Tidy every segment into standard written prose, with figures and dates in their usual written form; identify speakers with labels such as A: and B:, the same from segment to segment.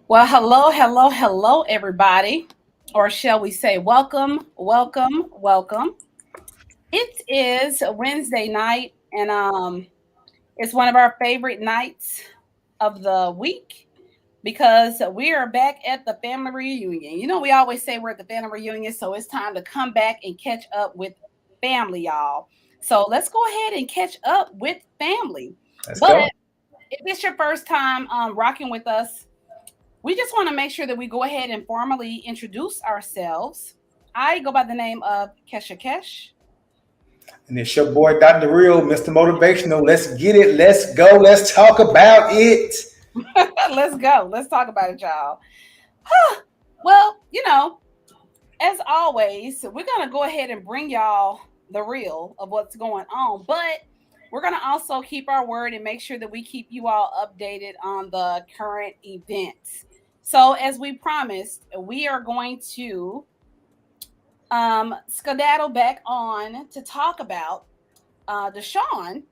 A: Well, hello, everybody. Or shall we say, welcome. It is Wednesday night, and it's one of our favorite nights of the week because we are back at the family reunion. You know, we always say we're at the family reunion, so it's time to come back and catch up with family, y'all. So let's go ahead and catch up with family.
B: Let's
A: But
B: go.
A: if it's your first time rocking with us, we just want to make sure that we go ahead and formally introduce ourselves. I go by the name of Kesha Kesh.
B: And it's your boy, Dr. Real, Mr. Motivational. Let's get it. Let's go. Let's talk about it.
A: Let's go. Let's talk about it, y'all. Well, as always, we're going to go ahead and bring y'all the real of what's going on, but we're going to also keep our word and make sure that we keep you all updated on the current events. So, as we promised, we are going to skedaddle back on to talk about DeShawn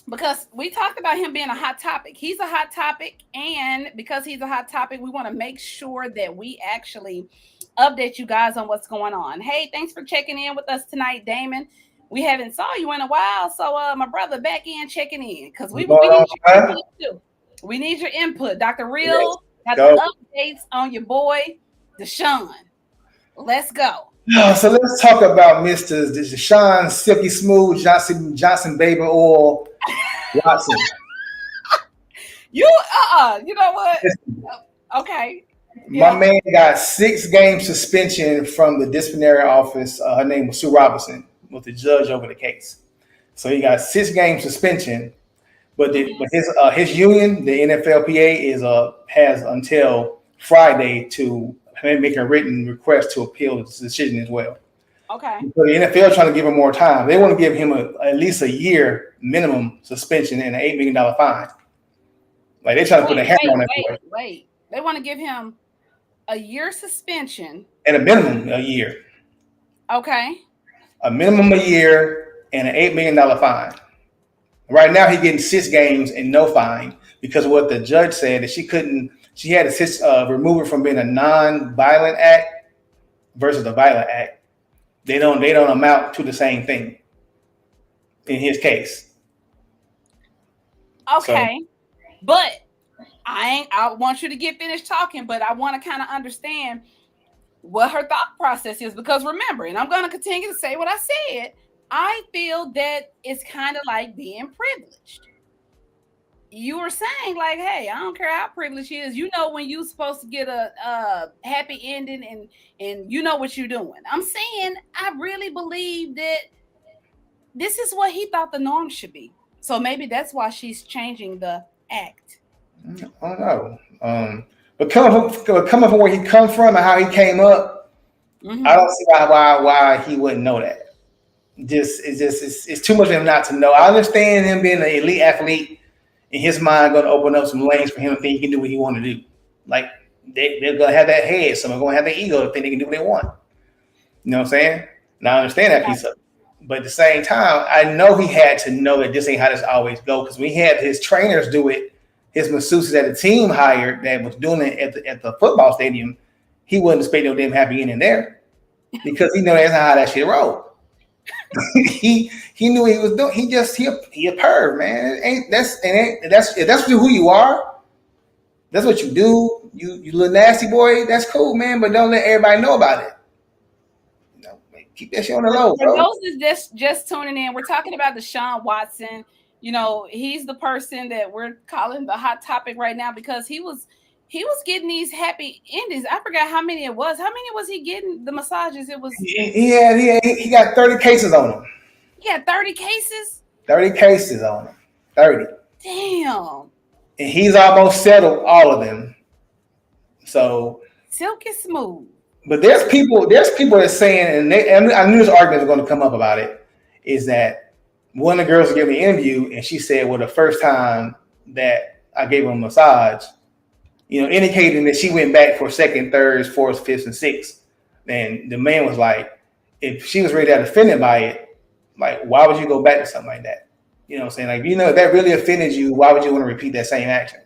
A: because we talked about him being a hot topic. He's a hot topic, and because he's a hot topic, we want to make sure that we actually update you guys on what's going on. Hey, thanks for checking in with us tonight, Damon. We haven't saw you in a while, so my brother back in checking in because we
B: What's going
A: need
B: on,
A: your
B: man?
A: input too. We need your input, Dr.
B: Let's
A: Real. Got
B: go.
A: the updates on your boy DeShawn. Let's go.
B: So let's talk about Mr. DeShawn Silky Smooth Johnson Baby Oil Watson.
A: You know what? Okay.
B: My
A: Yeah.
B: man got 6 game suspension from the disciplinary office. Her name was Sue Robinson, was the judge over the case. So he got 6 game suspension. But his union, the NFLPA, has until Friday to make a written request to appeal the decision as well.
A: Okay.
B: So the NFL trying to give him more time. They want to give him at least a year minimum suspension and an $8 million fine. Like they're trying to put a hammer on that boy.
A: Wait. They want to give him a year suspension.
B: And a minimum a year.
A: Okay.
B: A minimum a year and an $8 million fine. Right now he's getting 6 games and no fine because of what the judge said that she had to remove it from being a non-violent act versus a violent act. They don't amount to the same thing in his case.
A: Okay. But I want you to get finished talking, but I want to kind of understand what her thought process is because remember, and I'm going to continue to say what I said, I feel that it's kind of like being privileged. You were saying like, hey, I don't care how privileged he is. You know when you're supposed to get a happy ending and you know what you're doing. I'm saying I really believe that this is what he thought the norm should be. So maybe that's why she's changing the act.
B: I don't know. But coming from where he come from and how he came up, I don't see why he wouldn't know that. It's too much for him not to know. I understand him being an elite athlete. In his mind, going to open up some lanes for him to think he can do what he want to do. Like they're going to have that head, some are going to have that ego to think they can do what they want. You know what I'm saying? And I understand that piece of it. But at the same time, I know he had to know that this ain't how this always go because we had his trainers do it, his masseuses that the team hired that was doing it at the football stadium, he wouldn't expect no damn happy in there because he know that's not how that shit rolled. he knew what he was doing. He a perv, man. If that's who you are. That's what you do. You little nasty boy. That's cool, man. But don't let everybody know about it. Keep that shit on the low,
A: For
B: bro.
A: those that's just tuning in, we're talking about Deshaun Watson. You know, he's the person that we're calling the hot topic right now because he was getting these happy endings. I forgot how many it was. How many was he getting the massages? It was
B: He got 30 cases on him.
A: he had 30 cases.
B: 30 cases on him. 30.
A: Damn.
B: And he's almost settled all of them. So
A: Silky smooth.
B: but there's people that's saying, and I knew this argument was going to come up about it, is that one of the girls gave me an interview and she said, well, the first time that I gave him a massage, indicating that she went back for second, thirds, fourths, fifths, and sixths. And the man was like, if she was really that offended by it, like, why would you go back to something like that? You know what I'm saying? Like, if that really offended you, why would you want to repeat that same action?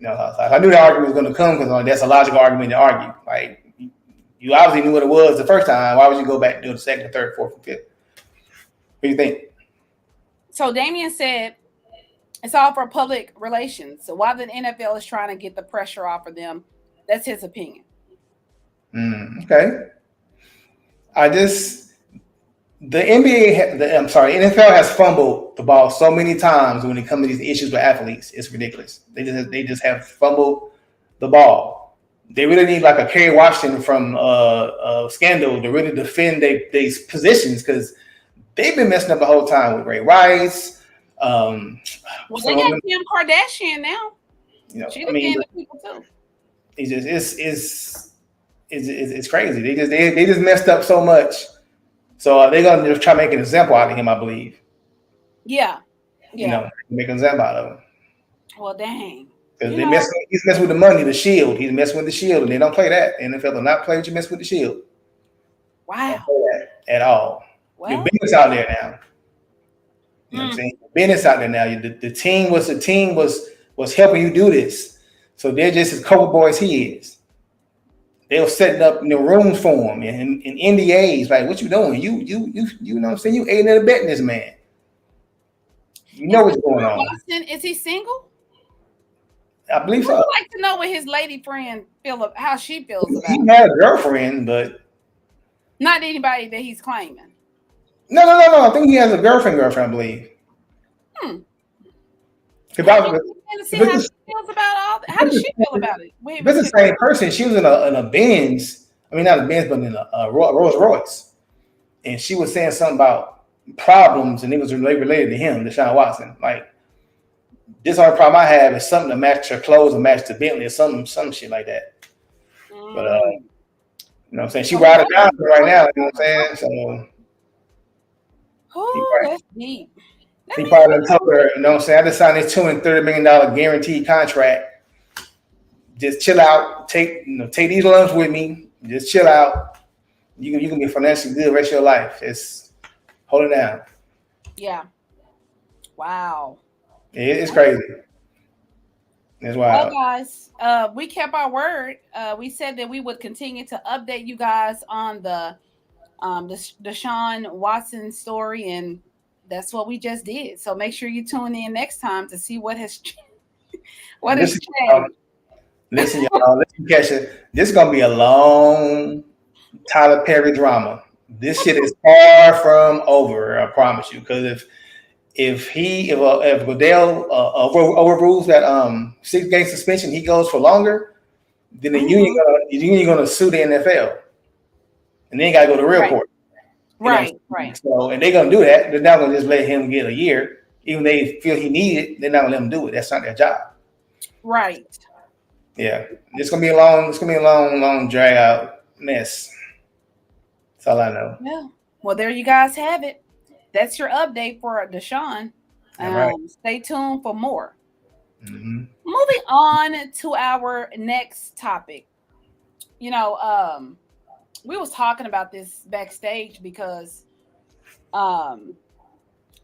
B: I knew the argument was going to come because that's a logical argument to argue. Like, you obviously knew what it was the first time. Why would you go back and do the second, third, fourth, and fifth? What do you think?
A: So Damian said it's all for public relations. So while the NFL is trying to get the pressure off of them, that's his opinion.
B: Okay. The NFL has fumbled the ball so many times when it comes to these issues with athletes. It's ridiculous. They just have fumbled the ball. They really need like a Kerry Washington from Scandal to really defend their positions because they've been messing up the whole time with Ray Rice.
A: They got Kim Kardashian now. She defending people too.
B: It's crazy. They just messed up so much. So they're gonna just try to make an example out of him, I believe.
A: Yeah.
B: Make an example out of him.
A: Well, dang.
B: Because he's messing with the money, the shield. He's messing with the shield, and they don't play that. The NFL will not play with you mess with the shield.
A: Wow.
B: Don't play that at all.
A: Well,
B: your business out there now. You know what I'm saying? Business out there now. The team was helping you do this. So they're just as cover boys he is. They were setting up rooms for him and NDAs. Like, what you doing? You know what I'm saying? You aiding and abetting this man. You know what's going on.
A: Boston, is he single?
B: I believe so.
A: I'd like to know what his lady friend how she feels about it.
B: He had a girlfriend, but
A: not anybody that he's claiming.
B: No. I think he has a girlfriend, I believe.
A: See how she feels about all that. How does she feel about it?
B: It's the same person. She was in a Benz. I mean, not a Benz, but in a Rolls Royce. And she was saying something about problems, and it was related to him, DeShawn Watson. Like, this only problem I have is something to match her clothes or match the Bentley or some shit like that. But you know what I'm saying? She ride it down right now, you know what I'm saying? So
A: that's deep.
B: He probably told her, you know what I'm saying? I just signed this $230 million guaranteed contract. Just chill out. Take these loans with me. Just chill out. You can be financially good the rest of your life. Just hold it down.
A: Yeah. Wow.
B: It's crazy. That's wild.
A: Well, guys, we kept our word. We said that we would continue to update you guys on the DeShawn Watson story, and that's what we just did. So make sure you tune in next time to see what has changed.
B: Listen, y'all. Listen, Kesha. This is gonna be a long Tyler Perry drama. This shit is far from over. I promise you. Because if Goodell overrules that 6-game suspension, he goes for longer. Then the union gonna sue the NFL, and then gotta go to real court.
A: Right.
B: So, and they're gonna do that. They're not gonna just let him get a year, even if they feel he need it. They're not gonna let him do it. That's not their job.
A: Right.
B: Yeah, it's gonna be a long, drag out mess. That's all I know.
A: Yeah. Well, there you guys have it. That's your update for DeShawn.
B: Right.
A: Stay tuned for more.
B: Mm-hmm.
A: Moving on to our next topic. We was talking about this backstage because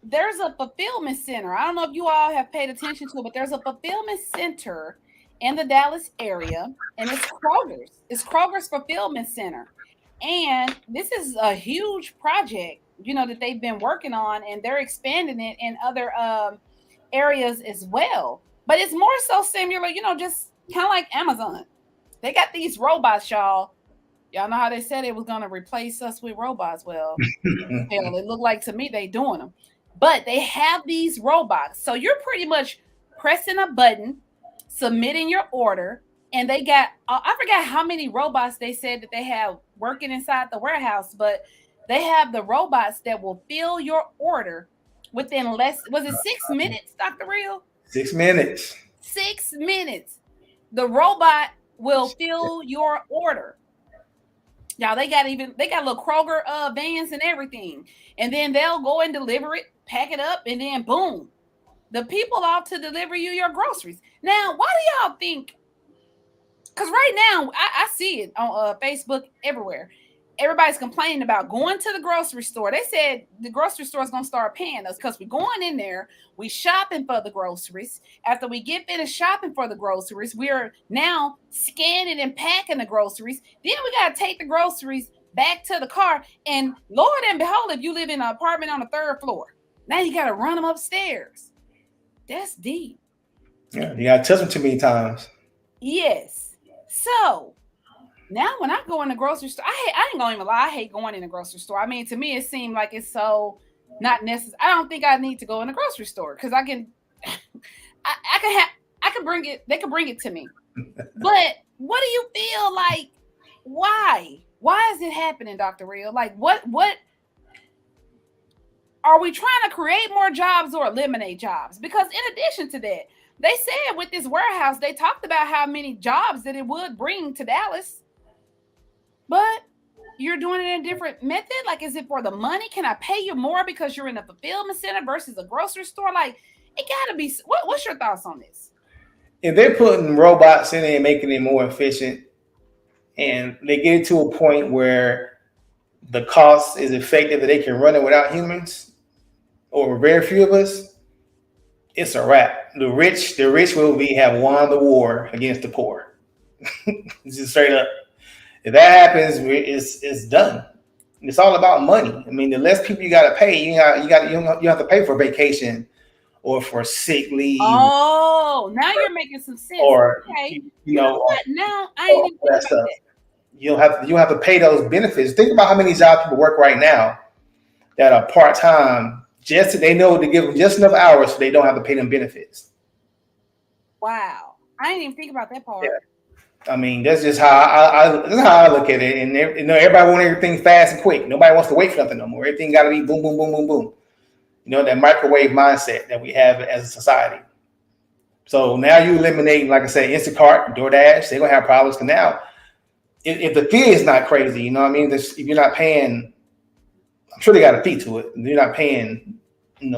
A: there's a fulfillment center. I don't know if you all have paid attention to it, but there's a fulfillment center in the Dallas area, and it's Krogers. It's Krogers Fulfillment Center. And this is a huge project, that they've been working on, and they're expanding it in other areas as well. But it's more so similar, just kind of like Amazon. They got these robots, y'all. Y'all know how they said it was going to replace us with robots. Well, it looked like to me they doing them. But they have these robots. So you're pretty much pressing a button, submitting your order, and they got, I forgot how many robots they said that they have working inside the warehouse, but they have the robots that will fill your order within was it 6 minutes, Dr. Real?
B: 6 minutes.
A: 6 minutes. The robot will fill your order. Y'all, they got little Kroger vans and everything. And then they'll go and deliver it, pack it up, and then boom. The people off to deliver you your groceries. Now, why do y'all think? Because right now, I see it on Facebook everywhere. everybody's complaining about going to the grocery store. They said the grocery store is going to start paying us because we're going in there, we shopping for the groceries. After we get finished shopping for the groceries, we are now scanning and packing the groceries. Then we got to take the groceries back to the car. And Lord and behold, if you live in an apartment on the 3rd floor, now you got to run them upstairs. That's deep.
B: Yeah, you got to touch them too many times.
A: Yes. So now when I go in the grocery store, I ain't gonna even lie, I hate going in the grocery store. I mean, to me, it seemed like it's so not necessary. I don't think I need to go in the grocery store because I can bring it, they can bring it to me. But what do you feel like? Why? Why is it happening, Dr. Real? Like what are we trying to create more jobs or eliminate jobs? Because in addition to that, they said with this warehouse, they talked about how many jobs that it would bring to Dallas. But you're doing it in a different method? Like, is it for the money? Can I pay you more because you're in a fulfillment center versus a grocery store? Like, it gotta be. What's your thoughts on this?
B: If they're putting robots in it and making it more efficient, and they get to a point where the cost is effective that they can run it without humans, or very few of us, it's a wrap. The rich will have won the war against the poor. Just straight up. If that happens, it's done. It's all about money. I mean, the less people you got to pay, you have to pay for vacation or for sick leave.
A: Oh, now you're making some sense.
B: Or
A: okay.
B: you know what?
A: Now I ain't even thinking about that.
B: You have to pay those benefits. Think about how many jobs people work right now that are part time. Just so they know to give them just enough hours so they don't have to pay them benefits.
A: Wow, I didn't even think about that part.
B: Yeah. I mean, that's just how I look at it. And everybody wants everything fast and quick. Nobody wants to wait for nothing no more. Everything got to be boom, boom, boom, boom, boom. That microwave mindset that we have as a society. So now you eliminate, like I said, Instacart, DoorDash. They're gonna have problems. Because now, if the fee is not crazy, you know what I mean. If you're not paying, I'm sure they got a fee to it. You're not paying,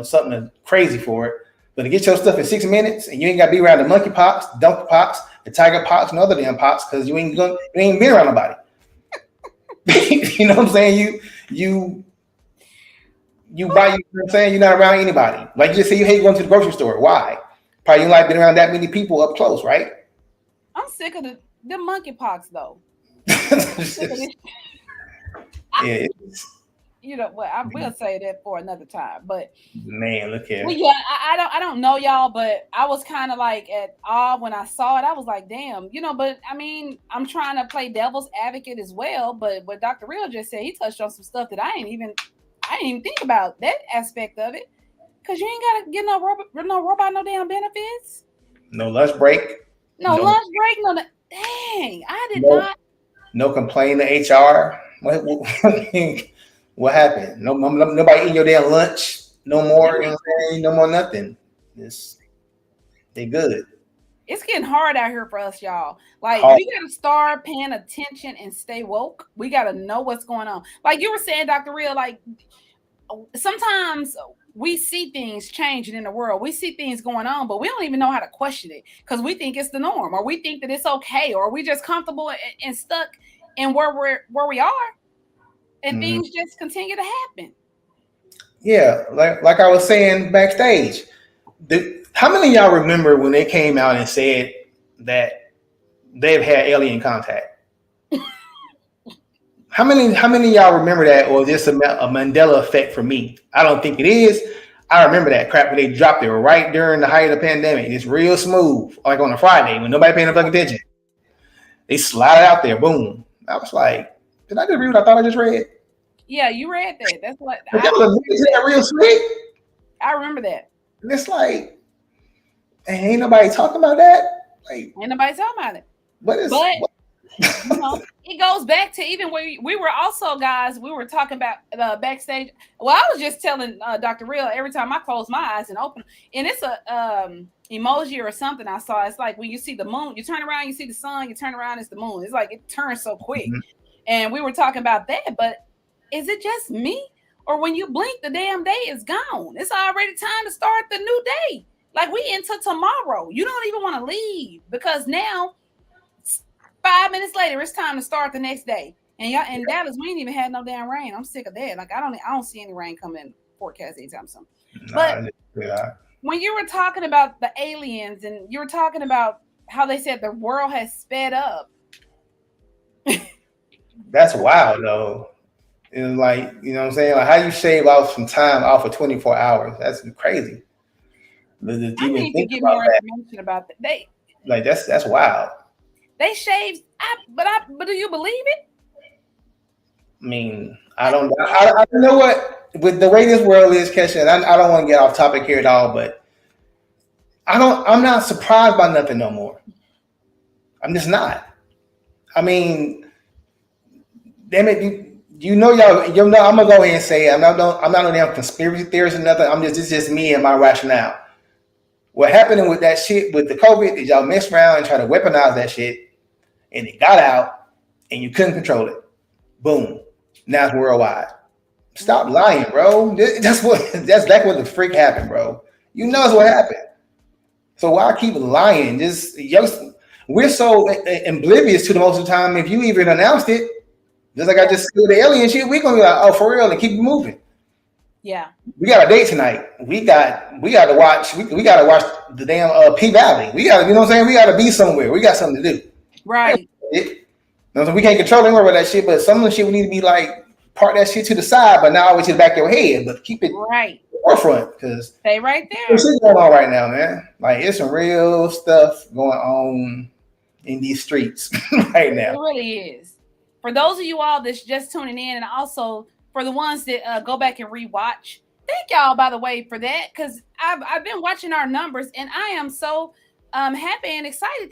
B: something crazy for it. But to get your stuff in 6 minutes, and you ain't got to be around the monkey pox, donkey pox, the tiger pox, and other damn pox, because you ain't been around nobody. You know what I'm saying? You buy. You know what I'm saying? You're not around anybody. Like you just say, you hate going to the grocery store. Why? Probably you like being around that many people up close, right?
A: I'm sick of the monkey pox though.
B: Yeah.
A: You know what? I will say that for another time, but
B: man, look here.
A: Well, yeah, I don't know y'all, but I was kind of like at awe when I saw it. I was like, damn, But I mean, I'm trying to play devil's advocate as well. But what Dr. Real just said, he touched on some stuff that I didn't even think about that aspect of it. Cause you ain't gotta get no robot, no damn benefits.
B: No lunch break.
A: No lunch break. No. Dang, I did not.
B: No complaint to HR. What happened? Nobody eating your damn lunch no more. You know what I'm saying? No more nothing. They good.
A: It's getting hard out here for us, y'all. Like we gotta start paying attention and stay woke. We gotta know what's going on. Like you were saying, Dr. Real, like sometimes we see things changing in the world. We see things going on, but we don't even know how to question it because we think it's the norm, or we think that it's okay, or we just comfortable and stuck in where we are. And things just continue to happen. Yeah,
B: like I was saying backstage. How many of y'all remember when they came out and said that they've had alien contact? How many of y'all remember that, or is this a Mandela effect for me? I don't think it is. I remember that crap when they dropped it right during the height of the pandemic. It's real smooth, like on a Friday when nobody paying no fucking attention. They slide it out there, boom. I was like, did I just read what I thought I just read?
A: Yeah, you read that. That's what
B: real sweet.
A: I remember that.
B: And it's like, ain't nobody talking about that. Like,
A: ain't nobody talking about it. But it goes back to even when we were also, guys, we were talking about backstage. Well, I was just telling Dr. Real every time I close my eyes and open, and it's a emoji or something I saw. It's like when you see the moon, you turn around, you see the sun, you turn around, it's the moon. It's like it turns so quick. And we were talking about that, but is it just me? Or when you blink, the damn day is gone. It's already time to start the new day. Like we into tomorrow. You don't even want to leave because now 5 minutes later, it's time to start the next day. And y'all in Dallas, we ain't even had no damn rain. I'm sick of that. Like I don't see any rain coming forecast anytime soon. But when you were talking about the aliens and you were talking about how they said the world has sped up.
B: That's wild though. And like, you know what I'm saying? Like how you shave off some time off of 24 hours. That's crazy.
A: I need to get more information about that.
B: That's wild.
A: They shaved, but do you believe it?
B: I mean, I don't know what with the way this world is, Kesha, and I don't want to get off topic here at all, but I'm not surprised by nothing no more. I'm just not. I mean, damn it, y'all, I'm gonna go ahead and say it. I'm not on damn conspiracy theories or nothing. It's just me and my rationale. What happened with that shit with the COVID is y'all mess around and try to weaponize that shit, and it got out, and you couldn't control it. Boom. Now it's worldwide. Stop lying, bro. That's what the freak happened, bro. You know that's what happened. So why keep lying? We're so oblivious to the most of the time. If you even announced it, just like I just said the alien shit, we're gonna be like, oh, for real, and keep moving.
A: Yeah. We
B: got a date tonight. We got to watch. We got to watch the damn P Valley. We got to, you know what I'm saying? We got to be somewhere. We got something to do.
A: Right.
B: We can't control anywhere with that shit, but some of the shit we need to be like park that shit to the side, but not always to the back of your head, but keep it
A: right
B: forefront because
A: stay right there.
B: There's shit going on right now, man. Like it's some real stuff going on in these streets right now.
A: It really is. For those of you all that's just tuning in, and also for the ones that go back and rewatch, thank y'all by the way for that, because I've been watching our numbers and I am so happy and excited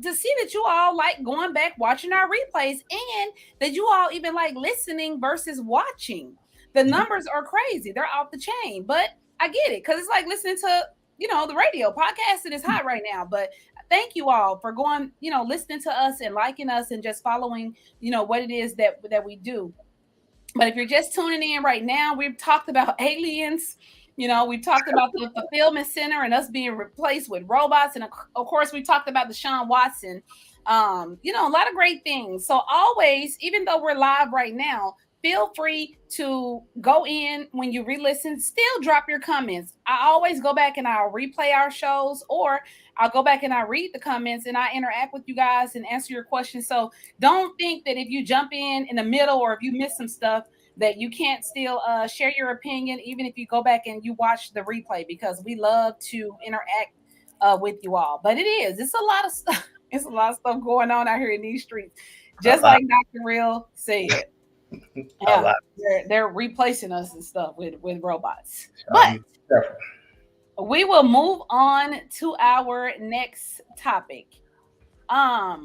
A: to see that you all like going back watching our replays and that you all even like listening versus watching. The numbers are crazy. They're off the chain, but I get it because it's like listening to, the radio. Podcasting is hot right now, but thank you all for going, listening to us and liking us and just following, what it is that we do. But if you're just tuning in right now, we've talked about aliens. We've talked about the fulfillment center and us being replaced with robots. And of course, we talked about DeShawn Watson. A lot of great things. So always, even though we're live right now, feel free to go in when you re-listen, still drop your comments. I always go back and I'll replay our shows, or I'll go back and I read the comments and I interact with you guys and answer your questions. So don't think that if you jump in the middle or if you miss some stuff that you can't still share your opinion, even if you go back and you watch the replay, because we love to interact with you all. But it's a lot of stuff. It's a lot of stuff going on out here in these streets. Just like Dr. Real said. Yeah, they're replacing us and stuff with robots. But we will move on to our next topic. I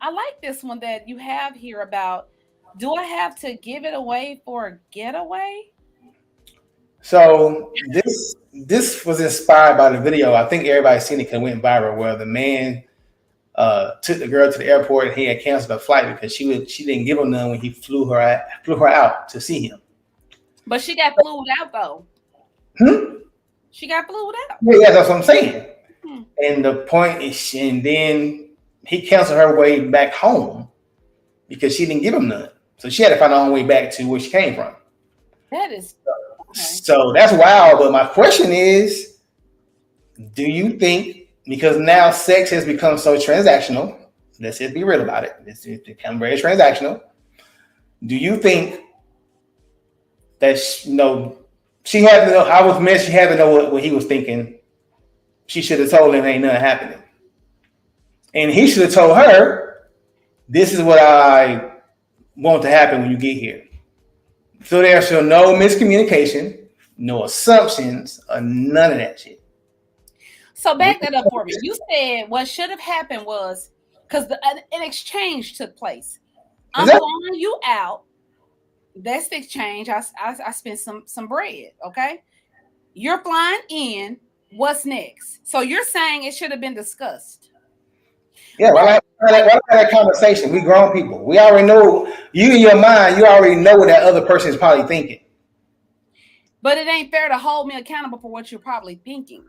A: like this one that you have here about, do I have to give it away for a getaway?
B: So this was inspired by the video. I think everybody's seen it because it went viral, where the man took the girl to the airport and he had canceled the flight because she didn't give him none when he flew her out to see him.
A: But she got flued out though. She got flued out.
B: Yeah, that's what I'm saying. And the point is, and then he canceled her way back home because she didn't give him none. So she had to find her own way back to where she came from.
A: That is
B: okay. So that's wild. But my question is, do you think, because now sex has become so transactional, let's just be real about it. It's become very transactional. Do you think that she had to know? I was meant she had to know what he was thinking. She should have told him ain't nothing happening, and he should have told her, "This is what I want to happen when you get here." So there's no miscommunication, no assumptions, or none of that shit.
A: So back that up for me. You said what should have happened was, because an exchange took place. I'm flying you out. That's the exchange. I spent some bread. Okay, you're flying in. What's next? So you're saying it should have been discussed.
B: Yeah, well, that conversation. We grown people. We already know. You in your mind, you already know what that other person is probably thinking.
A: But it ain't fair to hold me accountable for what you're probably thinking.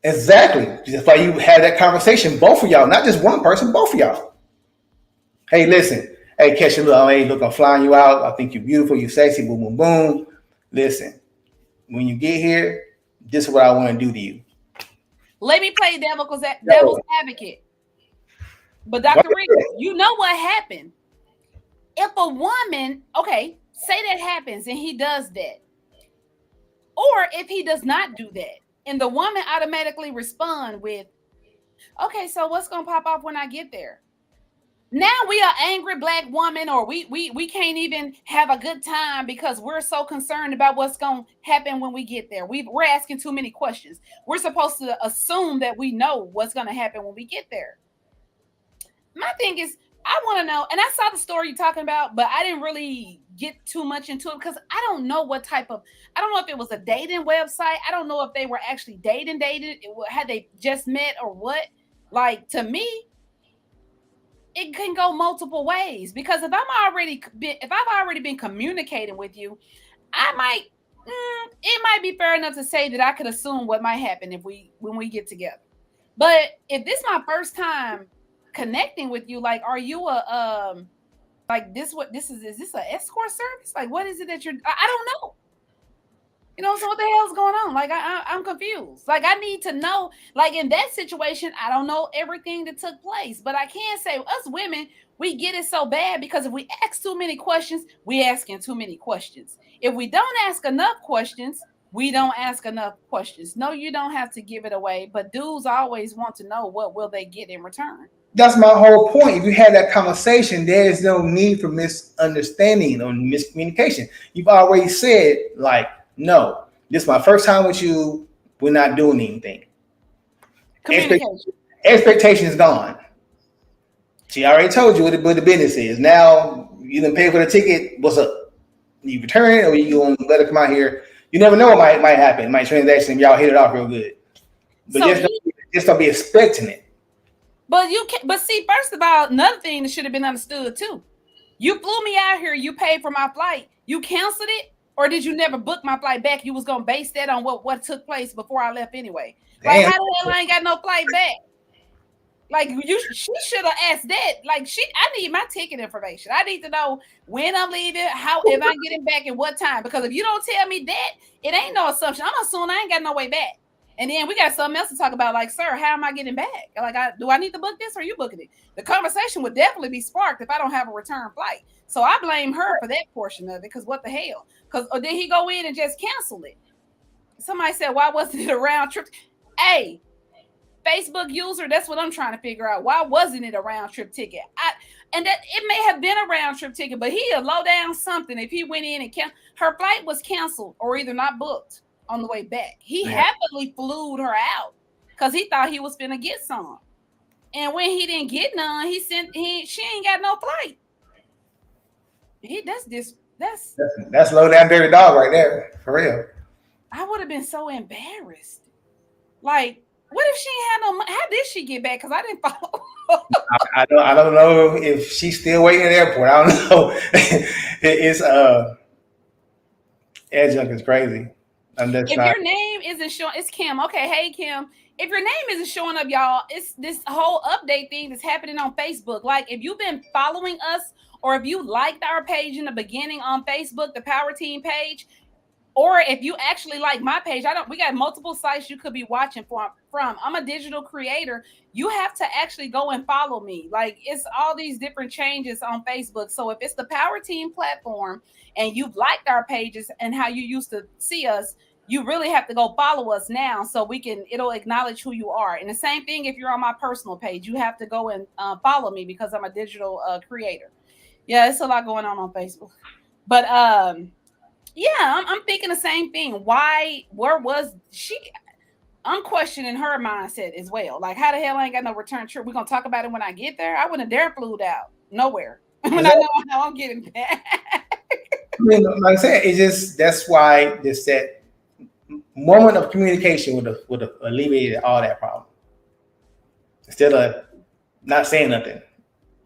B: Exactly. Just like you had that conversation, both of y'all, not just one person, both of y'all. Hey, listen. Hey, Kesha, look, I'm flying you out. I think you're beautiful. You're sexy. Boom, boom, boom. Listen, when you get here, this is what I want to do to you.
A: Let me play devil's
B: Yo,
A: advocate. But Dr. Reed, you know what happened? If a woman, okay, say that happens and he does that, or if he does not do that, and the woman automatically respond with, okay, so what's gonna pop off when I get there? Now we are angry black woman, or we can't even have a good time because we're so concerned about what's gonna happen when we get there. We're asking too many questions. We're supposed to assume that we know what's gonna happen when we get there. My thing is, I want to know, and I saw the story you're talking about, but I didn't really get too much into it because I don't know what type of, I don't know if it was a dating website. I don't know if they were actually dated, had they just met or what. Like, to me, it can go multiple ways because if I've already been communicating with you, it might be fair enough to say that I could assume what might happen when we get together. But if this is my first time connecting with you, like, are you like this? What this is this an escort service? Like, what is it that I don't know. You know, so what the hell's going on? Like, I'm confused. Like, I need to know. Like, in that situation, I don't know everything that took place, but I can say us women, we get it so bad because if we ask too many questions, we asking too many questions. If we don't ask enough questions, we don't ask enough questions. No, you don't have to give it away, but dudes always want to know what will they get in return.
B: that's my whole point. If you had that conversation, there is no need for misunderstanding or miscommunication. You've already said, like, no, this is my first time with you. We're not doing anything.
A: Communication.
B: Expectation is gone. She already told you what the business is. Now you didn't pay for the ticket. What's up? You return it or you gonna let her come out here? You never know what might happen. Might transaction, y'all hit it off real good. But so just don't be expecting it.
A: But you can, but see, first of all, another thing that should have been understood too. You flew me out here, you paid for my flight, you canceled it, or did you never book my flight back? You was gonna base that on what took place before I left anyway. Like, how the hell I ain't got no flight back? Like, she should have asked that. Like, I need my ticket information. I need to know when I'm leaving, if I'm getting back, and what time. Because if you don't tell me that, it ain't no assumption. I'm assuming I ain't got no way back. And then we got something else to talk about. Like, sir, how am I getting back? Like, do I need to book this or are you booking it? The conversation would definitely be sparked if I don't have a return flight. So I blame her for that portion of it. Because what the hell? Or did he go in and just cancel it? Somebody said, why wasn't it a round trip? Hey, Facebook user, that's what I'm trying to figure out. Why wasn't it a round trip ticket? And that it may have been a round trip ticket, but he'll low down something if he went in and her flight was canceled or either not booked on the way back. He happily flew her out because he thought he was finna get some. And when he didn't get none, she ain't got no flight. That's
B: low down dirty dog right there, for real.
A: I would have been so embarrassed. Like, what if she had no money? How did she get back? Because I didn't follow.
B: I don't know if she's still waiting at the airport. I don't know. It's adjunct is crazy.
A: If your name isn't showing, it's Kim. Okay, hey Kim. If your name isn't showing up, y'all, it's this whole update thing that's happening on Facebook. Like, if you've been following us, or if you liked our page in the beginning on Facebook, the PowerTeam page, or if you actually like my page, we got multiple sites you could be watching from. I'm a digital creator. You have to actually go and follow me. Like, it's all these different changes on Facebook. So if it's the PowerTeam platform and you've liked our pages and how you used to see us, you really have to go follow us now so it'll acknowledge who you are. And the same thing if you're on my personal page, you have to go and follow me because I'm a digital creator. Yeah, it's a lot going on Facebook. But yeah, I'm thinking the same thing. Where was she? I'm questioning her mindset as well. Like, how the hell I ain't got no return trip? We're going to talk about it when I get there. I wouldn't dare flew out nowhere when I know how I'm getting back.
B: I mean, like I said, that's why that moment of communication would have alleviated all that problem. Instead of not saying nothing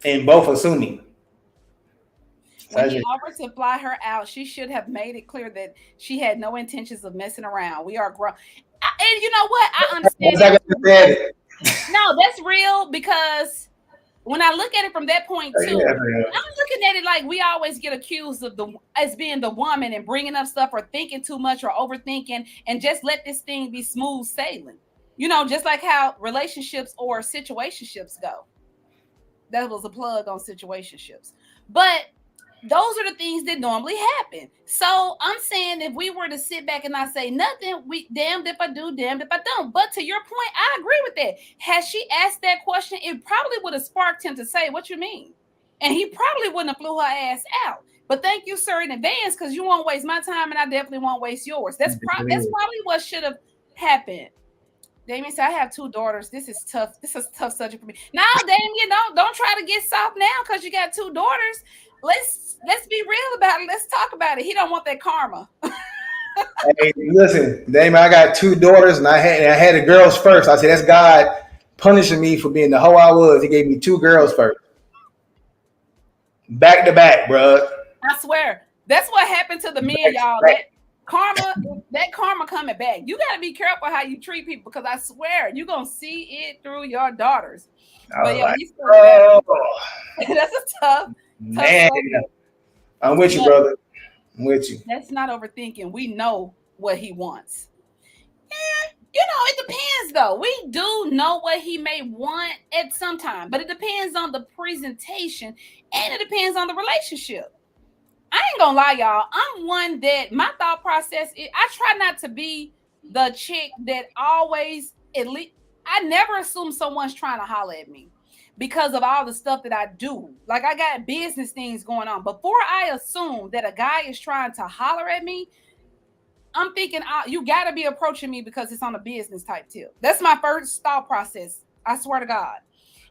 B: and both assuming.
A: When he offered to fly her out, she should have made it clear that she had no intentions of messing around. We are grown. And you know what? I understand that. No, that's real because when I look at it from that point too,
B: Yeah.
A: I'm looking at it like we always get accused of as being the woman and bringing up stuff or thinking too much or overthinking, and just let this thing be smooth sailing. Just like how relationships or situationships go. That was a plug on situationships. But those are the things that normally happen. So I'm saying if we were to sit back and not say nothing, we damned if I do, damned if I don't. But to your point, I agree with that. Had she asked that question, it probably would have sparked him to say, "What you mean?" And he probably wouldn't have flew her ass out. But thank you, sir, in advance, because you won't waste my time and I definitely won't waste yours. That's probably what should have happened. Damien said, "I have 2 daughters. This is tough. This is a tough subject for me." Now, Damien, don't try to get soft now because you got 2 daughters. Let's be real about it. Let's talk about it. He don't want that karma.
B: Hey, listen, Damien, I got 2 daughters, and I had the girls first. I said that's God punishing me for being the hoe I was. He gave me 2 girls first, back to back, bro.
A: I swear, that's what happened to the men, y'all. That karma coming back. You got to be careful how you treat people, because I swear you're gonna see it through your daughters. But yeah, that's a tough.
B: Man, I'm with you, brother. I'm with you.
A: That's not overthinking. We know what he wants. It depends though. We do know what he may want at some time, but it depends on the presentation and it depends on the relationship. I ain't gonna lie, y'all. I'm one that my thought process is, I try not to be the chick that always, at least, I never assume someone's trying to holler at me because of all the stuff that I do. Like, I got business things going on. Before I assume that a guy is trying to holler at me, I'm thinking, you got to be approaching me because it's on a business type tip. That's my first thought process. I swear to God.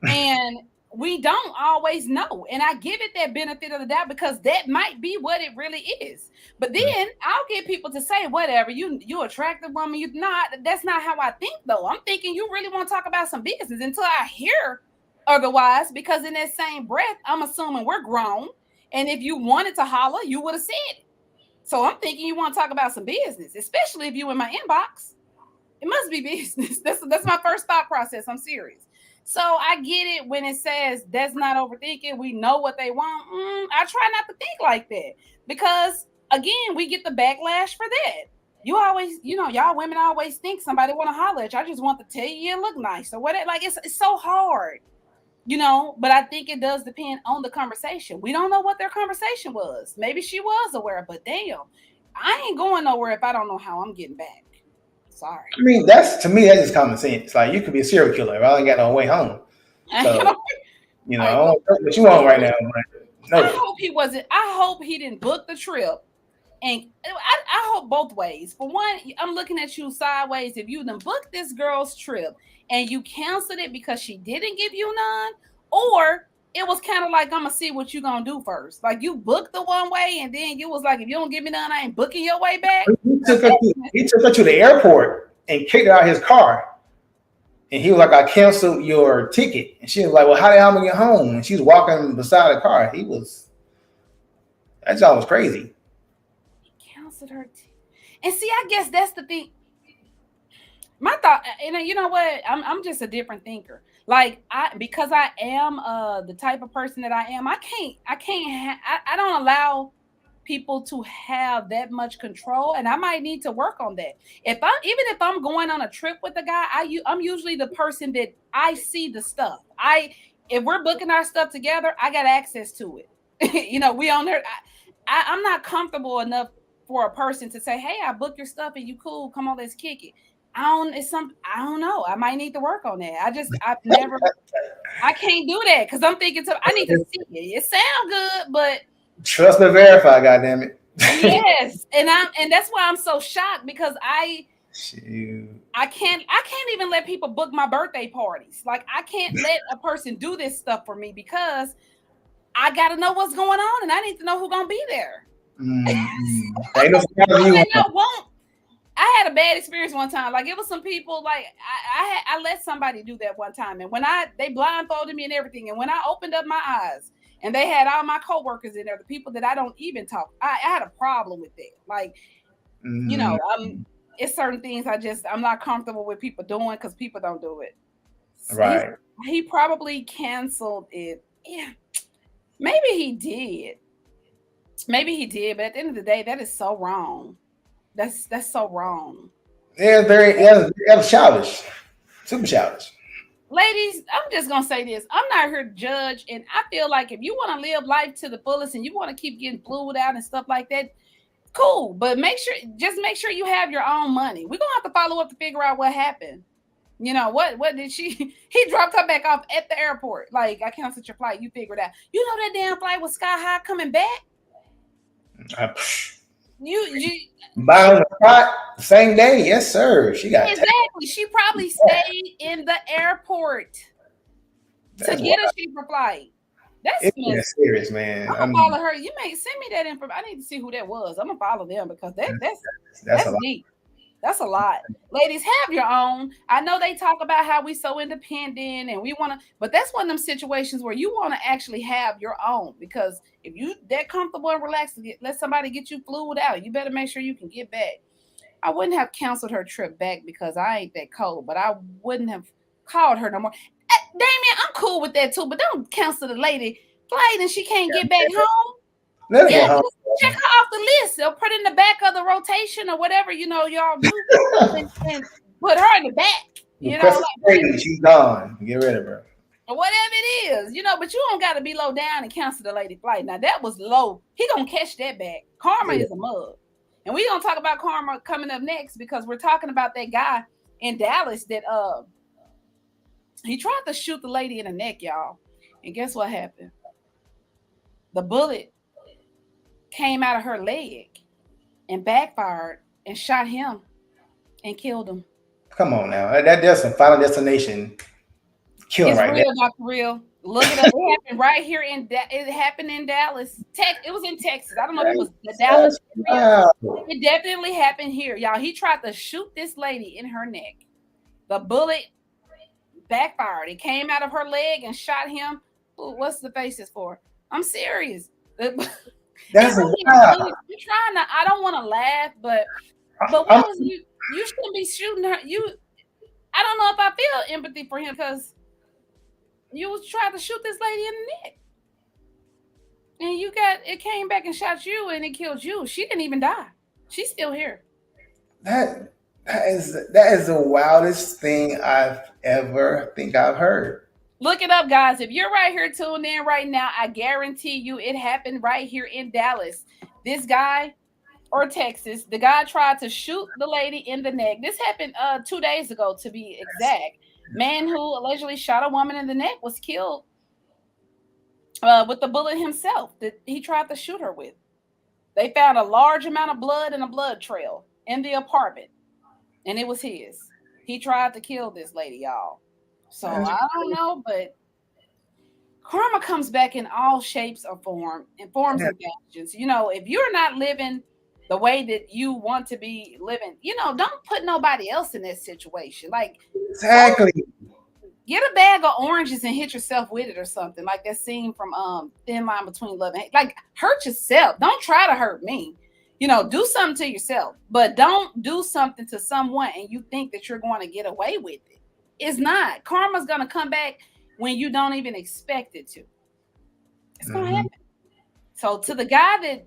A: And we don't always know. And I give it that benefit of the doubt because that might be what it really is. But then I'll get people to say, whatever, you attractive woman, you not. That's not how I think, though. I'm thinking you really want to talk about some business until I hear otherwise, because in that same breath, I'm assuming we're grown. And if you wanted to holler, you would have said it. So I'm thinking you want to talk about some business, especially if you in my inbox. It must be business. That's my first thought process. I'm serious. So I get it when it says that's not overthinking. We know what they want. I try not to think like that because, again, we get the backlash for that. You always, y'all women always think somebody want to holler at you. I just want to tell you look nice or whatever. Like, it's so hard, but I think it does depend on the conversation. We don't know what their conversation was. Maybe she was aware, but damn, I ain't going nowhere if I don't know how I'm getting back. Sorry.
B: I mean, that's just common sense. Like, you could be a serial killer if I ain't got no way home. So, I don't know what you want right now. No.
A: I hope he wasn't. I hope he didn't book the trip. And I hope both ways. For one, I'm looking at you sideways. If you done booked this girl's trip and you canceled it because she didn't give you none, or it was kind of like, I'm going to see what you're going to do first. Like, you booked the one way and then you was like, if you don't give me none, I ain't booking your way back.
B: He took her to the airport and kicked her out of his car. And he was like, I canceled your ticket. And she was like, well, how the hell am I get home? And she was walking beside the car. That job was crazy.
A: He canceled her. And see, I guess that's the thing. My thought, and you know what? I'm just a different thinker. Like, because I am the type of person that I am, I don't allow people to have that much control, and I might need to work on that. Even if I'm going on a trip with a guy, I'm usually the person that I see the stuff. If we're booking our stuff together, I got access to it. We on there. I'm not comfortable enough for a person to say, "Hey, I booked your stuff and you cool. Come on, let's kick it." I don't know. I might need to work on that. I can't do that because I'm thinking I need to see it. It sounds good, but
B: trust but verify, goddammit.
A: Yes. And that's why I'm so shocked, because I can't even let people book my birthday parties. Like, I can't let a person do this stuff for me because I gotta know what's going on and I need to know who's gonna be there. I had a bad experience one time. Like, it was some people, like, I let somebody do that one time, and when they blindfolded me and everything, and when I opened up my eyes and they had all my coworkers in there, the people that I don't even talk, I had a problem with that. Like, it's certain things I'm not comfortable with people doing because people don't do it.
B: Right.
A: He probably canceled it. Yeah, maybe he did. Maybe he did, but at the end of the day, that is so wrong. That's so wrong.
B: Yeah, that was childish. Super childish.
A: Ladies, I'm just gonna say this. I'm not here to judge, and I feel like if you want to live life to the fullest and you want to keep getting flued out and stuff like that, cool. But make sure you have your own money. We're gonna have to follow up to figure out what happened. You know what did she? He dropped her back off at the airport. Like, I canceled your flight. You figured out. You know that damn flight was sky high coming back. You
B: Buy on the spot same day, yes sir. She got
A: exactly. She probably stayed in the airport to get a cheaper flight.
B: That's serious, man.
A: I'm gonna follow her. You may send me that information. I need to see who that was. I'm gonna follow them because that's deep. That's a lot. Ladies, have your own. I know they talk about how we so independent and we want to, but that's one of them situations where you want to actually have your own, because if you that comfortable and relaxed, let somebody get you flued out, you better make sure you can get back. I wouldn't have canceled her trip back because I ain't that cold, but I wouldn't have called her no more. Damien, I'm cool with that too, but don't cancel the lady flight and she can't get back home. Yeah, check her off the list. They'll put in the back of the rotation or whatever, y'all do, and put her in the back.
B: She's gone. Get rid of her.
A: Or whatever it is, but you don't got to be low down and cancel the lady flight. Now, that was low. He going to catch that back. Karma is a mug. And we're going to talk about karma coming up next, because we're talking about that guy in Dallas that he tried to shoot the lady in the neck, y'all. And guess what happened? The bullet came out of her leg and backfired and shot him and killed him.
B: Come on now. That's some Final Destination killing right there.
A: It's real, Dr. Real. Look it up. It happened right here it happened in Dallas. It was in Texas. I don't know if it was the Dallas area. Wow. It definitely happened here. Y'all, he tried to shoot this lady in her neck. The bullet backfired. It came out of her leg and shot him. Ooh, what's the faces for? I'm serious.
B: That's
A: you're trying to. I don't want to laugh, but what was you? You shouldn't be shooting her. I don't know if I feel empathy for him, because you was trying to shoot this lady in the neck, and it came back and shot you, and it killed you. She didn't even die. She's still here.
B: That is the wildest thing I've heard. Look
A: it up, guys. If you're right here tuned in right now, I guarantee you it happened right here in Dallas. This guy, or Texas, the guy tried to shoot the lady in the neck. This happened 2 days ago, to be exact. Man who allegedly shot a woman in the neck was killed with the bullet himself that he tried to shoot her with. They found a large amount of blood and a blood trail in the apartment, and it was his. He tried to kill this lady, y'all. So I don't know, but karma comes back in all shapes or forms and fashions. If you're not living the way that you want to be living, don't put nobody else in that situation. Like,
B: exactly.
A: Get a bag of oranges and hit yourself with it or something, like that scene from Thin Line Between Love and Hate. Like, hurt yourself. Don't try to hurt me. Do something to yourself, but don't do something to someone and you think that you're going to get away with it. It's not. Karma's going to come back when you don't even expect it to. It's going to happen. So to the guy that,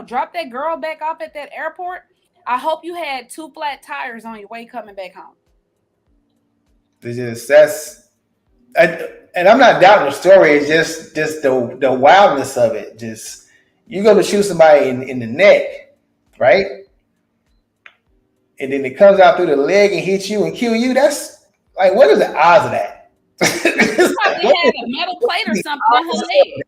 A: dropped that girl back off at that airport, I hope you had 2 flat tires on your way coming back home.
B: And I'm not doubting the story. It's just the wildness of it. Just, you go to shoot somebody in the neck, right? And then it comes out through the leg and hits you and kill you. That's like, what are the odds of that?
A: She probably had a metal plate or something in her leg.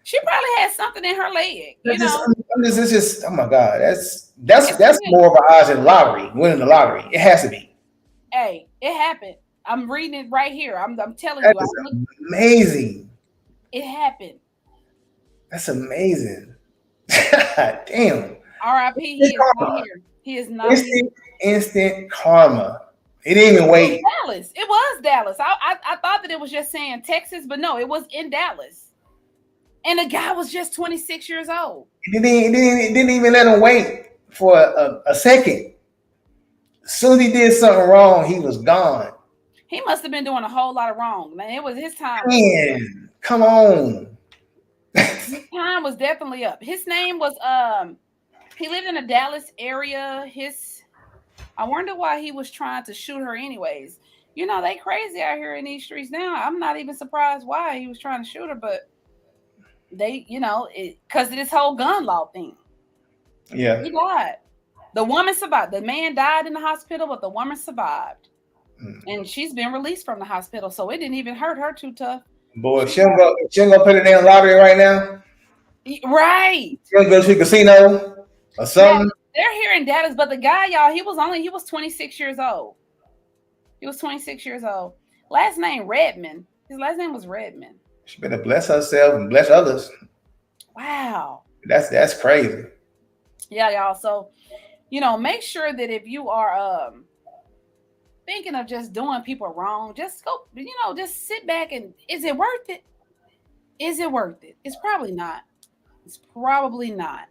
A: She probably had something in her leg.
B: It's just, oh my God, that's more of an odds than lottery, winning the lottery. It has to be.
A: Hey, it happened. I'm reading it right here. I'm telling
B: you. That's amazing.
A: It happened.
B: That's amazing. Damn.
A: R.I.P. He is not here. He is not here.
B: Instant karma. It didn't even wait.
A: Dallas. It was Dallas. I thought that it was just saying Texas, but no, it was in Dallas. And the guy was just 26 years old.
B: It didn't even let him wait for a second. As soon as he did something wrong, he was gone.
A: He must have been doing a whole lot of wrong. Man, it was his time.
B: Man, come on.
A: His time was definitely up. His name was he lived in the Dallas area. I wonder why he was trying to shoot her anyways. You know, they crazy out here in these streets now. I'm not even surprised why he was trying to shoot her, but they, because of this whole gun law thing.
B: Yeah.
A: He died. The woman survived. The man died in the hospital, but the woman survived. And she's been released from the hospital, so it didn't even hurt her too tough.
B: Boy, she don't go put it in the lottery right now.
A: Right.
B: She don't go to a casino or something.
A: Now, they're here in Dallas, but the guy, y'all, he was 26 years old. He was 26 years old. Last name Redmond. His last name was Redmond.
B: She better bless herself and bless others.
A: Wow.
B: That's crazy.
A: Yeah, y'all. So, make sure that if you are thinking of just doing people wrong, just go, just sit back and is it worth it? Is it worth it? It's probably not. It's probably not.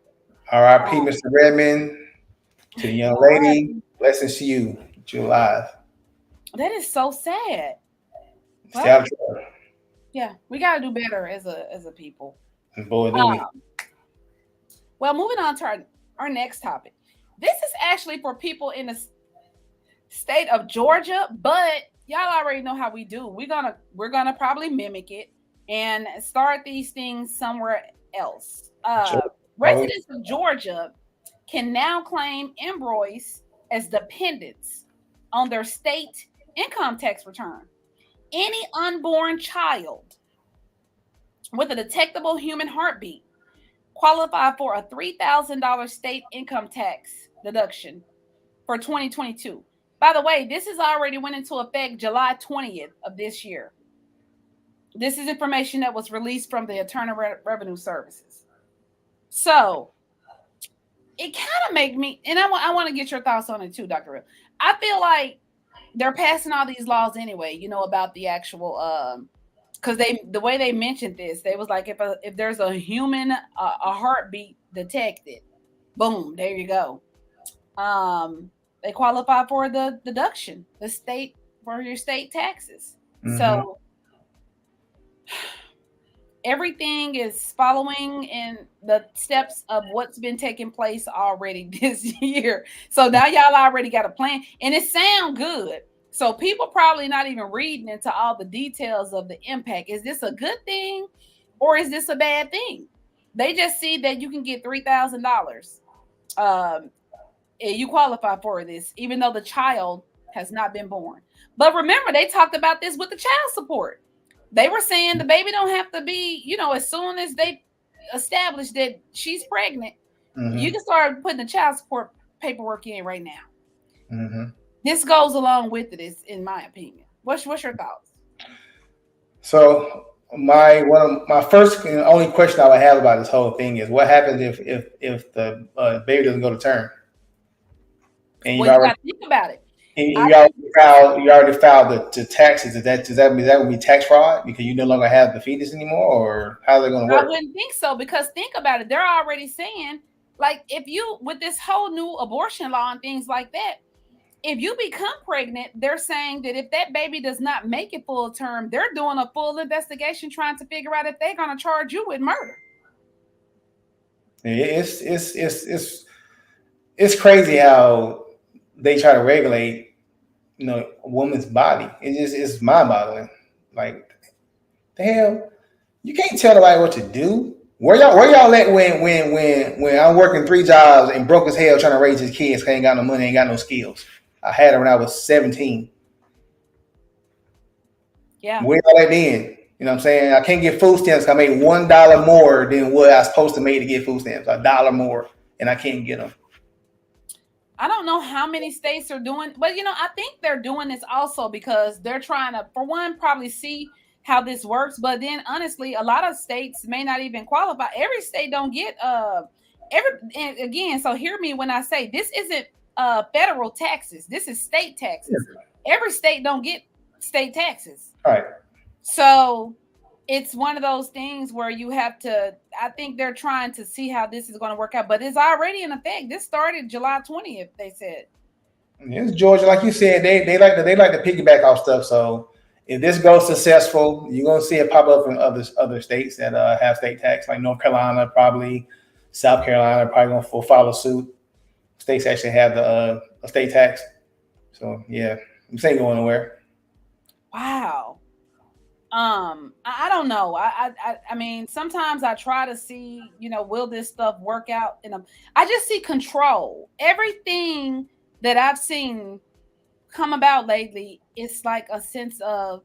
B: R.I.P. Mr. Redmond. To the young lady, blessings to you. That you're alive.
A: That is so sad.
B: Stay out of trouble.
A: Yeah, we gotta do better as a people.
B: And boy, do we.
A: Well, moving on to our next topic. This is actually for people in the state of Georgia, but y'all already know how we do. We're gonna probably mimic it and start these things somewhere else. Residents of Georgia can now claim embryos as dependents on their state income tax return. Any unborn child with a detectable human heartbeat qualify for a $3,000 state income tax deduction for 2022. By the way, this has already went into effect July 20th of this year. This is information that was released from the Internal Revenue Services. So it kind of make me, and I want to get your thoughts on it too, Dr. Real. I feel like they're passing all these laws anyway, about the actual, because the way they mentioned this, they was like, if there's a human, a heartbeat detected, boom, there you go. They qualify for the deduction, for your state taxes. Mm-hmm. So everything is following in the steps of what's been taking place already this year. So now y'all already got a plan, and it sounds good. So people probably not even reading into all the details of the impact. Is this a good thing or is this a bad thing? They just see that you can get $3,000. And you qualify for this, even though the child has not been born. But remember, they talked about this with the child support. They were saying the baby don't have to be, as soon as they establish that she's pregnant, you can start putting the child support paperwork in right now. Mm-hmm. This goes along with it, in my opinion. What's your thoughts?
B: So one of my first and only question I would have about this whole thing is, what happens if the baby doesn't go to term? And
A: you got to think about it.
B: And you already filed the taxes. Does that mean that would be tax fraud because you no longer have the fetus anymore, or how's it going to work?
A: I wouldn't think so, because think about it. They're already saying, like, if you, with this whole new abortion law and things like that, if you become pregnant, they're saying that if that baby does not make it full term, they're doing a full investigation trying to figure out if they're going to charge you with murder.
B: It's crazy how they try to regulate, a woman's body. It's mind-boggling. Like, the hell, you can't tell nobody what to do. Where y'all at when I'm working 3 jobs and broke as hell trying to raise his kids? Cause I ain't got no money, ain't got no skills. I had it when I was 17.
A: Yeah.
B: Where y'all at then? You know what I'm saying? I can't get food stamps. I made $1 more than what I was supposed to make to get food stamps. $1 more, and I can't get them.
A: I don't know how many states are doing, but I think they're doing this also because they're trying to, for one, probably see how this works. But then, honestly, a lot of states may not even qualify. Every state don't get and again. So hear me when I say this isn't federal taxes. This is state taxes. Yeah. Every state don't get state taxes.
B: All right.
A: So it's one of those things where you have to, I think they're trying to see how this is going to work out, but it's already in effect. This started July 20th, they said.
B: It's Georgia, like you said, they like to piggyback off stuff. So if this goes successful, you're gonna see it pop up in other states that have state tax, like North Carolina, probably South Carolina, probably gonna follow suit. States actually have the a state tax. So yeah, this ain't going nowhere.
A: Wow. I don't know. I mean, sometimes I try to see, will this stuff work out? I just see control. Everything that I've seen come about lately, it's like a sense of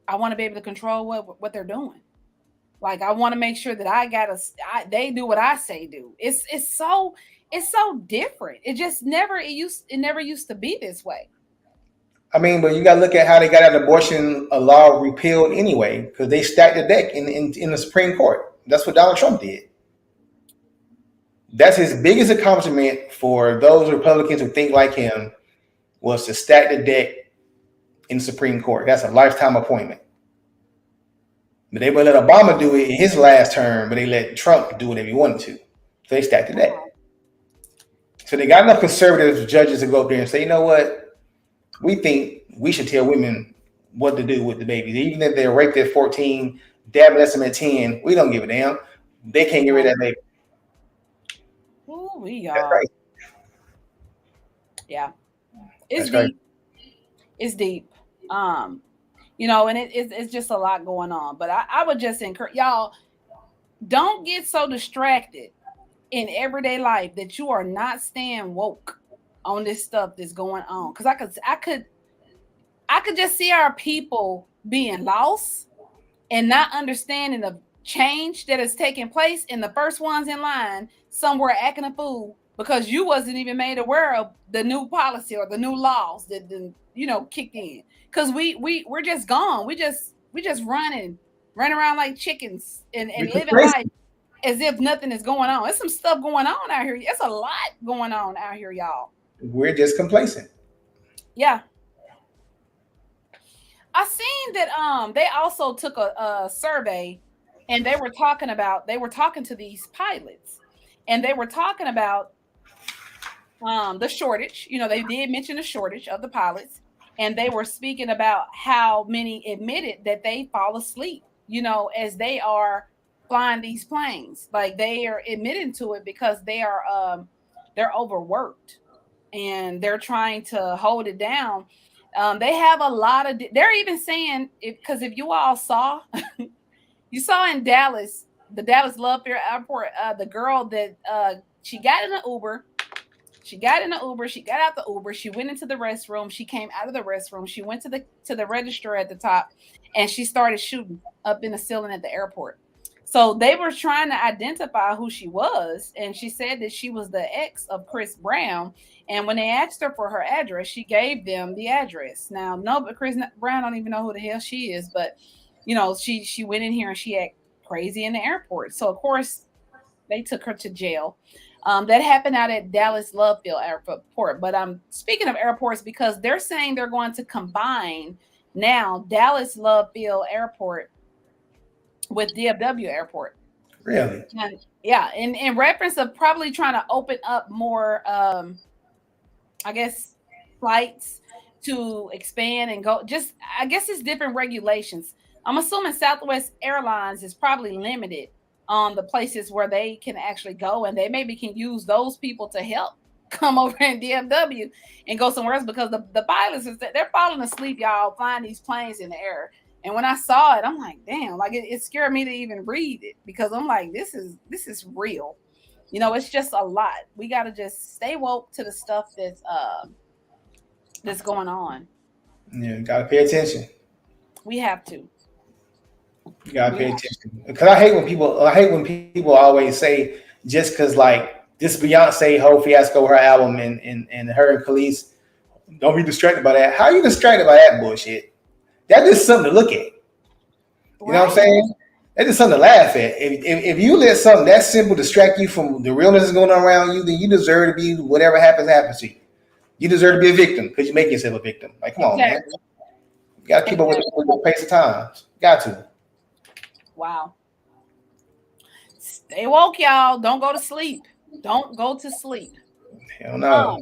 A: I want to be able to control what they're doing. Like I want to make sure that they do what I say do. It's so different. It never used to be this way.
B: I mean, but you got to look at how they got that abortion law repealed anyway, because they stacked the deck in the Supreme Court. That's what Donald Trump did. That's his biggest accomplishment for those Republicans who think like him, was to stack the deck in the Supreme Court. That's a lifetime appointment. But they would let Obama do it in his last term, but they let Trump do whatever he wanted to. So they stacked the deck. So they got enough conservative judges to go up there and say, you know what? We think we should tell women what to do with the babies. Even if they're raped at 14, dabbing at them at 10, we don't give a damn. They can't get rid of that baby.
A: Ooh, we
B: That's
A: are.
B: right.
A: Yeah. It's
B: That's
A: deep.
B: right.
A: It's deep. And it's just a lot going on. But I would just encourage y'all, don't get so distracted in everyday life that you are not staying woke on this stuff that's going on. Because I could just see our people being lost and not understanding the change that is taking place, and the first ones in line somewhere acting a fool because you wasn't even made aware of the new policy or the new laws that kicked in. Because we're just gone. We just running around like chickens and living life as if nothing is going on. There's some stuff going on out here. There's a lot going on out here, y'all.
B: We're just complacent.
A: Yeah. I seen that they also took a survey, and they were talking to these pilots, and they were talking about the shortage. They did mention the shortage of the pilots, and they were speaking about how many admitted that they fall asleep, as they are flying these planes. Like they are admitting to it because they're overworked and they're trying to hold it down. They have a lot of. They're even saying because if you all saw, you saw in Dallas, the Dallas Love Fair Airport, the girl that she got in an Uber. She got in the Uber. She got out the Uber. She went into the restroom. She came out of the restroom. She went to the register at the top, and she started shooting up in the ceiling at the airport. So they were trying to identify who she was, and she said that she was the ex of Chris Brown. And when they asked her for her address, she gave them the address. Now, no, but Chris Brown don't even know who the hell she is, but she went in here and she acted crazy in the airport. So of course they took her to jail. That happened out at Dallas Love Field Airport. But I'm speaking of airports because they're saying they're going to combine now Dallas Love Field Airport with DFW Airport.
B: Really?
A: And yeah, in reference of probably trying to open up more, I guess, flights to expand and go. Just I guess it's different regulations. I'm assuming Southwest Airlines is probably limited on the places where they can actually go, and they maybe can use those people to help come over in DFW and go somewhere else because the pilots they're falling asleep, y'all, flying these planes in the air. And when I saw it, I'm like, damn, like it scared me to even read it because I'm like, this is real. It's just a lot. We got to just stay woke to the stuff that's going on.
B: Yeah, gotta pay attention.
A: We have to.
B: You gotta
A: We
B: pay
A: have
B: attention because I hate when people always say just because like this Beyonce whole fiasco, her album, and her and Khalees, don't be distracted by that. How are you distracted by that bullshit? That's just something to look at. You know what I'm saying? That's just something to laugh at. If you let something that simple distract you from the realness that's going on around you, then you deserve to be whatever happens to you. You deserve to be a victim because you make yourself a victim. Like, come on, man. You got to keep up with the pace of times. Got to.
A: Wow. Stay woke, y'all. Don't go to sleep. Don't go to sleep.
B: Hell no.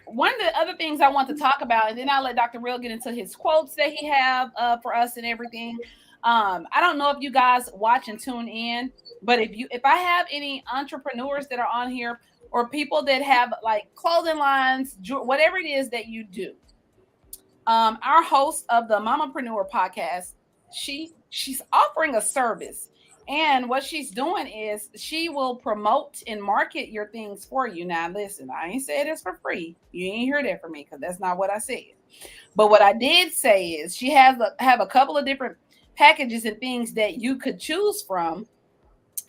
A: one of the other things I want to talk about, and then I'll let Dr. Real get into his quotes that he have for us and everything. I don't know if you guys watch and tune in, but if I have any entrepreneurs that are on here or people that have like clothing lines, whatever it is that you do, our host of the Mamapreneur podcast, she's offering a service. And what she's doing is she will promote and market your things for you. Now, listen, I ain't said this for free. You ain't heard that from me because that's not what I said. But what I did say is she has have a couple of different packages and things that you could choose from.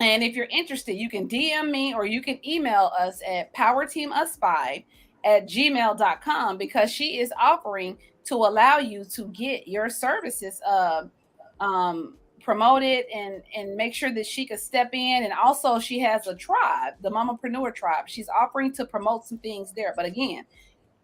A: And if you're interested, you can DM me or you can email us at powerteamus5@gmail.com because she is offering to allow you to get your services promoted and make sure that she could step in. And also she has a tribe, the Mamapreneur tribe. She's offering to promote some things there. But again,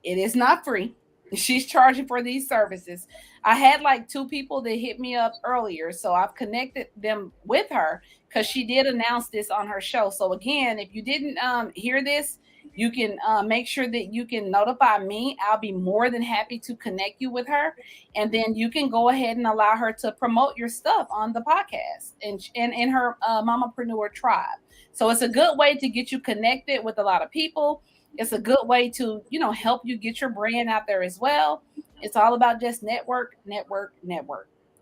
A: it is not free. She's charging for these services. I had like 2 people that hit me up earlier, so I've connected them with her because she did announce this on her show. So again, if you didn't hear this, you can make sure that you can notify me. I'll be more than happy to connect you with her, and then you can go ahead and allow her to promote your stuff on the podcast and in her Mamapreneur tribe. So it's a good way to get you connected with a lot of people. It's a good way to, help you get your brand out there as well. It's all about just network.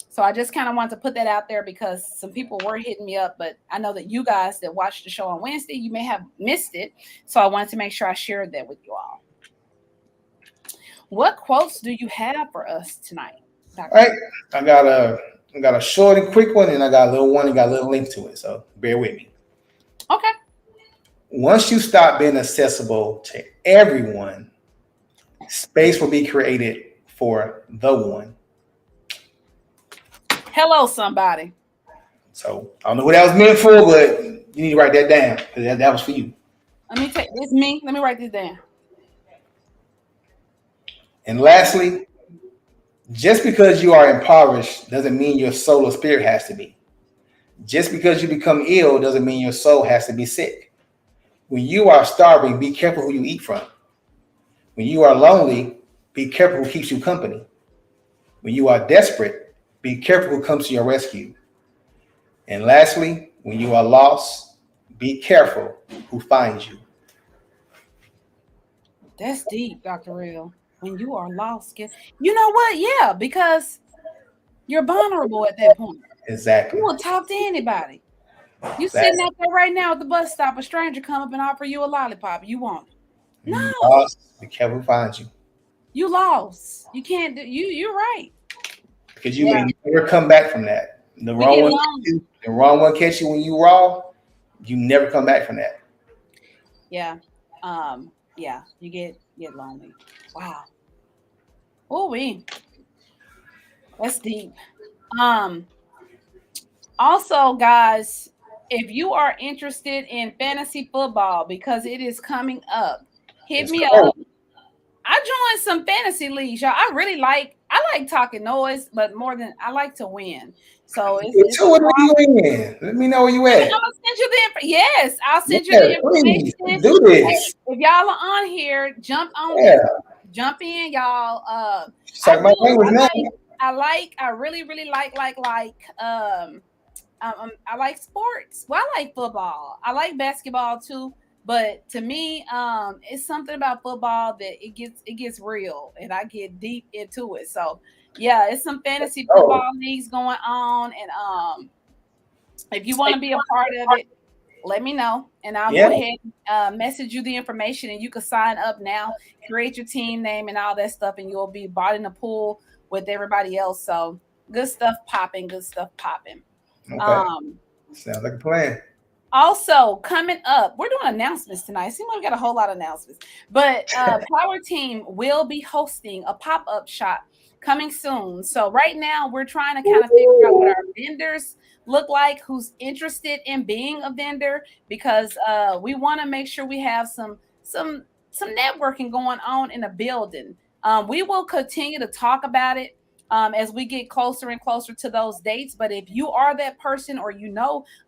A: So I just kind of want to put that out there because some people were hitting me up, but I know that you guys that watched the show on Wednesday, you may have missed it. So I wanted to make sure I shared that with you all. What quotes do you have for us tonight, Dr.?
B: All right. I got a short and quick one, and I got a little one and got a little link to it. So bear with me.
A: Okay.
B: Once you stop being accessible to everyone, space will be created for the one.
A: Hello, somebody.
B: So I don't know what that was meant for, but you need to write that down because that was for you.
A: Let me take this. Me. Let me write this down.
B: And lastly, just because you are impoverished doesn't mean your soul or spirit has to be. Just because you become ill doesn't mean your soul has to be sick. When you are starving, be careful who you eat from. When you are lonely, be careful who keeps you company. When you are desperate, be careful who comes to your rescue. And lastly, when you are lost, be careful who finds you.
A: That's deep, Dr. Real. When you are lost, you know what? Yeah, because you're vulnerable at that point.
B: Exactly.
A: You will talk to anybody. You sitting out there right now at the bus stop, a stranger come up and offer you a lollipop. You want it? No.
B: Lost, be careful who finds you.
A: You lost. You can't do. You're right.
B: Because you may never come back from that. The wrong one catch you when you raw. You never come back from that.
A: Yeah. Yeah. You get lonely. Wow. Oh, that's deep. Also, guys, if you are interested in fantasy football because it is coming up, hit me up. I joined some fantasy leagues, y'all. I like talking noise, but more than I like to win. So
B: what are you in? Let me know where you at.
A: I'm gonna send you I'll send you the information.
B: Please, do this.
A: If y'all are on here, jump jump in, y'all. I really I like sports. Well, I like football. I like basketball too. But to me, it's something about football that it gets real, and I get deep into it. So yeah, it's some fantasy football leagues going on, and if you want to be a part of it, let me know, and I'll go ahead and message you the information, and you can sign up now, create your team name and all that stuff, and you'll be bought in the pool with everybody else. So good stuff popping.
B: Okay. Sounds like a plan.
A: Also, coming up, we're doing announcements tonight. Seems like we got a whole lot of announcements. But PowerTeam will be hosting a pop-up shop coming soon. So right now, we're trying to kind of figure out what our vendors look like, who's interested in being a vendor, because we want to make sure we have some networking going on in the building. We will continue to talk about it as we get closer and closer to those dates. But if you are that person, or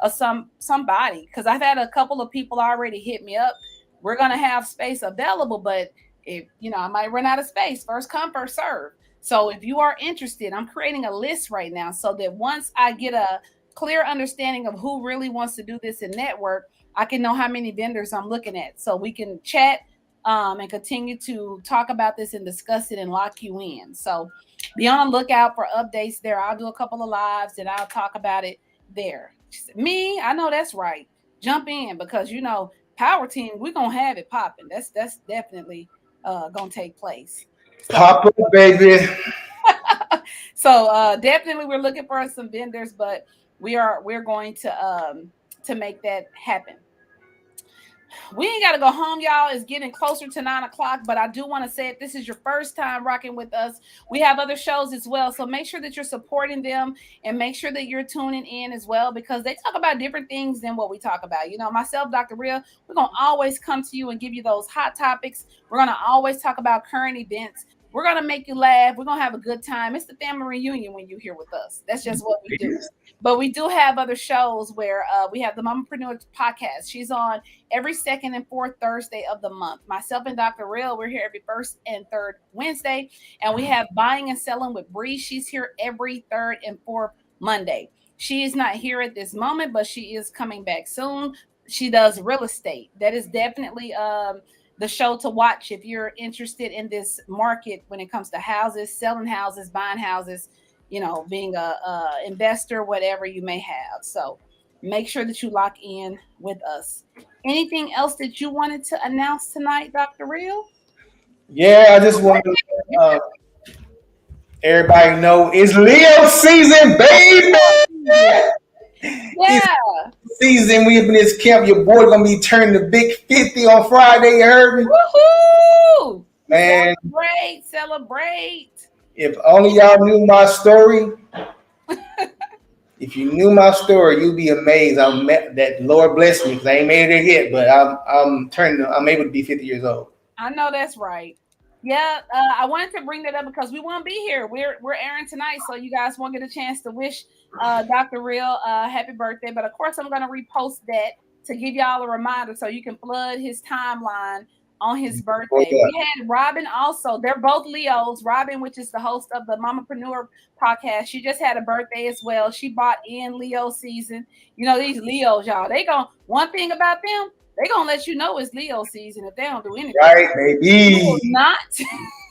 A: of somebody, because I've had a couple of people already hit me up, we're going to have space available, but If I might run out of space. First come, first serve. So if you are interested, I'm creating a list right now so that once I get a clear understanding of who really wants to do this in network, I can know how many vendors I'm looking at, so we can chat and continue to talk about this and discuss it and lock you in. So be on the lookout for updates there. I'll do a couple of lives and I'll talk about it there. Me, I know that's right. Jump in, because PowerTeam, we're gonna have it popping. That's definitely gonna take place. So,
B: Pop up, baby.
A: so definitely we're looking for some vendors, but we're going to make that happen. We ain't got to go home, y'all. It's getting closer to 9 o'clock, but I do want to say, if this is your first time rocking with us, we have other shows as well. So make sure that you're supporting them and make sure that you're tuning in as well, because they talk about different things than what we talk about. Myself, Dr. Real, we're going to always come to you and give you those hot topics. We're going to always talk about current events. We're going to make you laugh. We're going to have a good time. It's the family reunion when you're here with us. That's just what we do. But we do have other shows where we have the Mamapreneur podcast. She's on every second and fourth Thursday of the month. Myself and Dr. Real, we're here every first and third Wednesday. And we have Buying and Selling with Bree. She's here every third and fourth Monday. She is not here at this moment, but she is coming back soon. She does real estate. That is definitely the show to watch if you're interested in this market when it comes to houses, selling houses, buying houses, being a investor, whatever you may have. So make sure that you lock in with us. Anything else that you wanted to announce tonight, Dr. Real?
B: Yeah, I just want to everybody know it's Leo season, baby.
A: Yeah.
B: It's season. We up in this camp. Your boy gonna be turning the big 50 on Friday. You heard me?
A: Woohoo!
B: Man,
A: Celebrate.
B: If only y'all knew my story. If you knew my story, you'd be amazed. That Lord bless me, because I ain't made it yet, but I'm able to be 50 years old.
A: I know that's right. Yeah, I wanted to bring that up because we won't be here. We're airing tonight, so you guys won't get a chance to wish Dr. Real happy birthday. But of course, I'm going to repost that to give y'all a reminder so you can flood his timeline on his birthday. We had Robin also. They're both Leos. Robin, which is the host of the Mamapreneur podcast, she just had a birthday as well. She bought in Leo season. These Leos, y'all, one thing about them, they gonna let you know it's Leo season if they don't do anything.
B: Right, baby.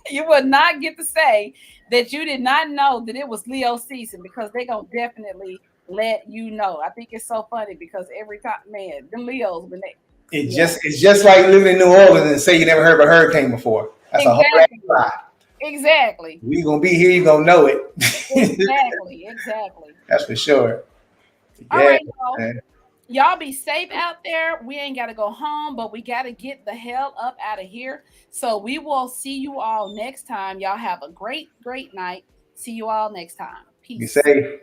A: You would not get to say that you did not know that it was Leo season, because they gonna definitely let you know. I think it's so funny because every time, man, them Leos, when they
B: it's just like living in New Orleans and say you never heard of a hurricane before. That's a whole lie.
A: Exactly.
B: We gonna be here, you gonna know it.
A: Exactly.
B: That's for sure.
A: All right, y'all be safe out there. We ain't gotta go home, but we gotta get the hell up out of here. So we will see you all next time. Y'all have a great night. See you all next time. Peace.
B: Be safe.